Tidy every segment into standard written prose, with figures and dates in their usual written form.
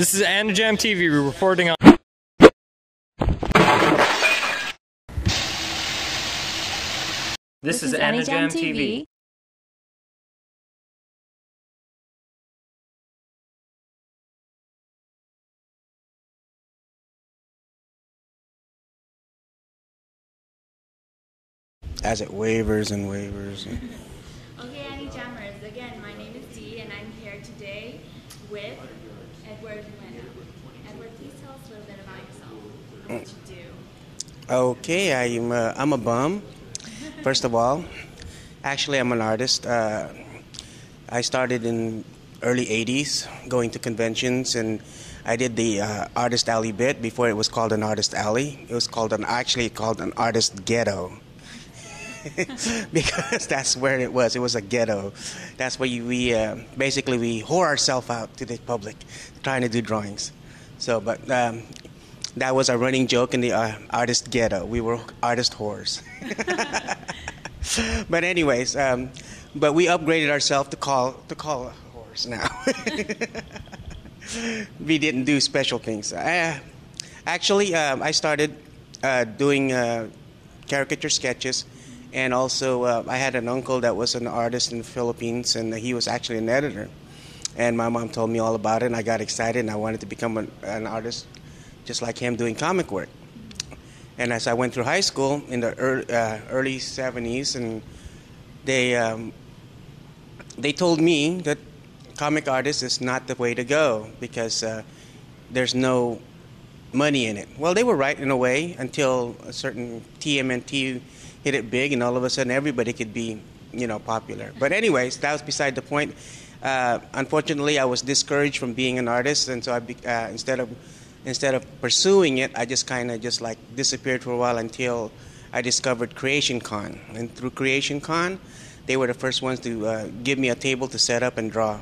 This is Anajam TV reporting on. This is Anajam TV. As it wavers and wavers. Okay, Annie Jammers. Again, my name is Dee, and I'm here today with Edward Luena. Edward, please tell us a little bit about yourself and what you do. Okay, I'm a bum, first of all. Actually, I'm an artist. I started in early 80s going to conventions, and I did the Artist Alley bit before it was called an Artist Alley. It was actually called an Artist Ghetto. Because that's where it was. It was a ghetto. That's where we whore ourselves out to the public trying to do drawings. So, but that was a running joke in the artist ghetto. We were artist whores. But anyways, but we upgraded ourselves to call whores now. We didn't do special things. Actually, I started doing caricature sketches. And also, I had an uncle that was an artist in the Philippines, and he was actually an editor. And my mom told me all about it, and I got excited, and I wanted to become an artist just like him doing comic work. And as I went through high school in the early 70s, and they told me that comic artist is not the way to go because there's no money in it. Well, they were right in a way until a certain TMNT hit it big, and all of a sudden everybody could be, popular. But anyways, that was beside the point. Unfortunately, I was discouraged from being an artist, and so I instead of pursuing it, I just kind of just like disappeared for a while until I discovered Creation Con. And through Creation Con, they were the first ones to give me a table to set up and draw.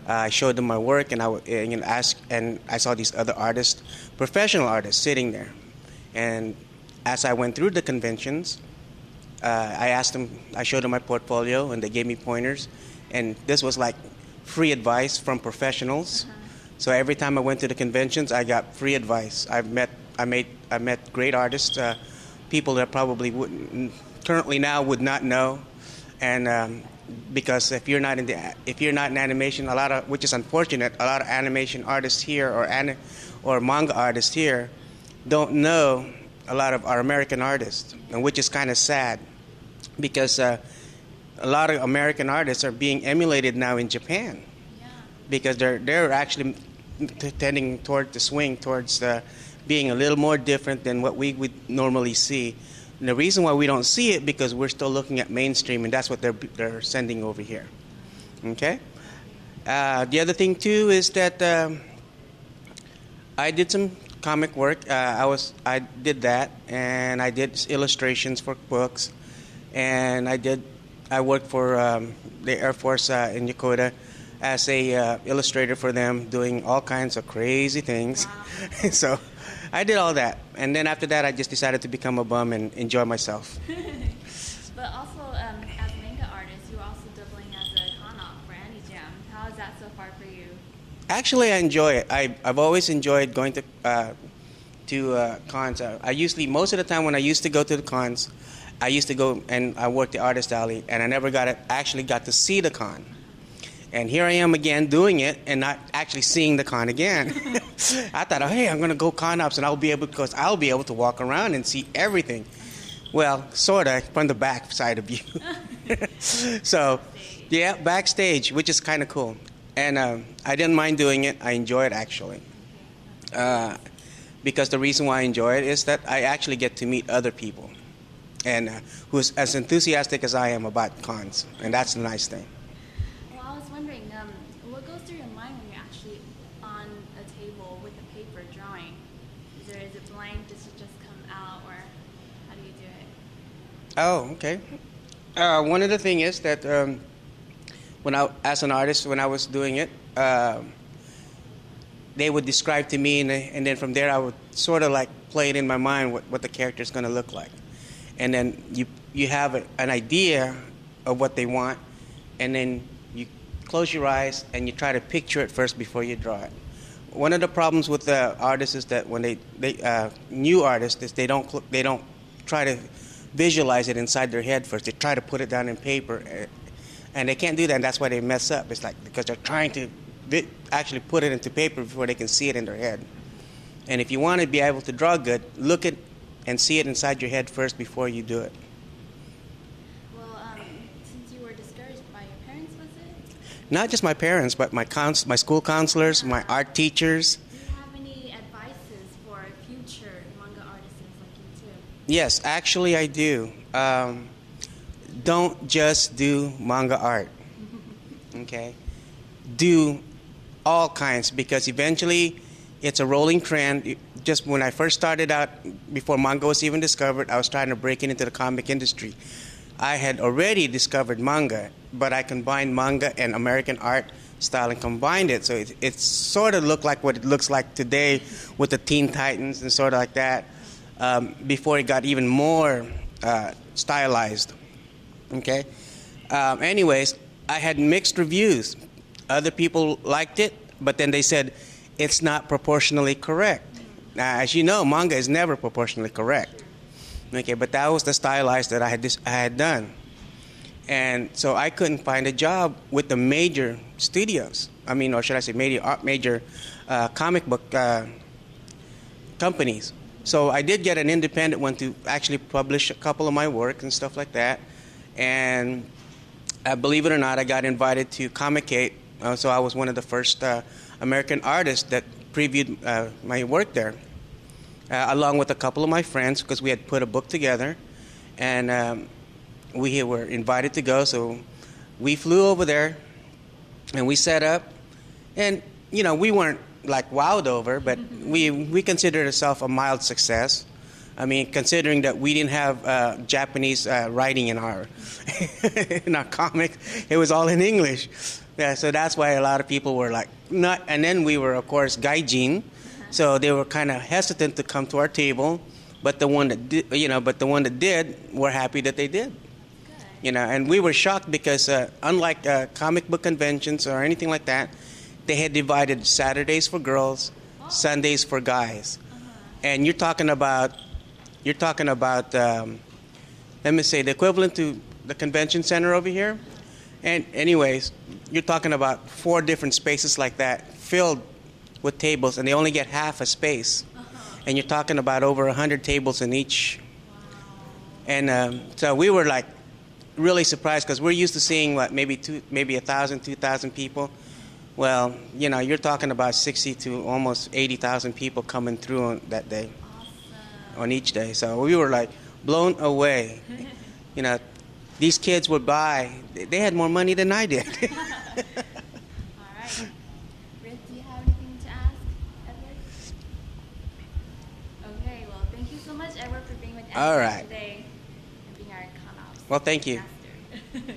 I showed them my work, and I saw these other artists, professional artists, sitting there. And as I went through the conventions, I showed them my portfolio, and they gave me pointers. And this was like free advice from professionals. So every time I went to the conventions, I got free advice. I met great artists, people that probably currently now would not know. And because if you're not in animation, which is unfortunate, a lot of animation artists here or manga artists here don't know a lot of our American artists, and which is kind of sad because a lot of American artists are being emulated now in Japan because they're actually tending towards being a little more different than what we would normally see. And the reason why we don't see it because we're still looking at mainstream, and that's what they're sending over here. Okay. The other thing too is that I did some comic work. I did that, and I did illustrations for books, and I worked for the Air Force in Yokota as a illustrator for them, doing all kinds of crazy things. Wow. So I did all that, and then after that, I just decided to become a bum and enjoy myself. But also, as a manga artist, you're also doubling as a con op for Annie Jam. How is that so far for you? Actually, I enjoy it. I've always enjoyed going to cons. Most of the time when I used to go to the cons, I used to go and I worked the Artist Alley, and I never actually got to see the con. And here I am again doing it and not actually seeing the con again. I thought, hey, I'm going to go con ops and I'll be able to walk around and see everything. Well, sort of from the back side of you. So, yeah, backstage, which is kind of cool. And I didn't mind doing it. I enjoy it, actually. Because the reason why I enjoy it is that I actually get to meet other people and who's as enthusiastic as I am about cons. And that's the nice thing. Well, I was wondering, what goes through your mind when you're actually on a table with a paper drawing? Is it blank? Does it just come out, or how do you do it? Oh, okay. One of the things is that as an artist, when I was doing it, they would describe to me, and then from there I would sort of like play it in my mind what the character is going to look like. And then you have an idea of what they want, and then you close your eyes and you try to picture it first before you draw it. one of the problems with the artists is that when they new artists is they don't try to visualize it inside their head first. They try to put it down in paper, and they can't do that. And that's why they mess up. It's like because they're trying to actually put it into paper before they can see it in their head. And if you want to be able to draw good, look at and see it inside your head first before you do it. Well, since you were discouraged by your parents, was it? Not just my parents, but my school counselors, my art teachers. Do you have any advices for future manga artists like you too? Yes, actually I do. Don't just do manga art. Okay? Do all kinds, because eventually it's a rolling trend. Just when I first started out, before manga was even discovered, I was trying to break into the comic industry. I had already discovered manga, but I combined manga and American art style and combined it. So it sort of looked like what it looks like today with the Teen Titans and sort of like that, before it got even more stylized. Okay? Anyways, I had mixed reviews. Other people liked it, but then they said it's not proportionally correct. Now, as you know, manga is never proportionally correct. Okay, but that was the stylized that I had done. And so I couldn't find a job with the major studios. I mean, or should I say major comic book companies. So I did get an independent one to actually publish a couple of my work and stuff like that. And believe it or not, I got invited to Comic-Cate. So I was one of the first American artists that previewed my work there, along with a couple of my friends, because we had put a book together. And we were invited to go. So we flew over there, and we set up. And, you know, we weren't, like, wowed over, but we considered ourselves a mild success. I mean, considering that we didn't have Japanese writing in our in our comic, it was all in English. Yeah, so that's why a lot of people were like, not. And then we were, of course, gaijin, so they were kind of hesitant to come to our table. But the one that did, were happy that they did. Good. You know, and we were shocked because unlike comic book conventions or anything like that, they had divided Saturdays for girls, Sundays for guys, and you're talking about, let me say, the equivalent to the convention center over here. And anyways, you're talking about 4 different spaces like that filled with tables, and they only get half a space. And you're talking about over 100 tables in each. Wow. And so we were like really surprised, because we're used to seeing maybe 1,000, 2,000 people. Well, you know, you're talking about 60 to almost 80,000 people coming through on that day. Awesome. On each day. So we were like blown away. You know, these kids would buy. They had more money than I did. All right. Rick, do you have anything to ask Edward? Okay, well, thank you so much, Edward, for being with us today and being our con ops. Well, thank you. Master.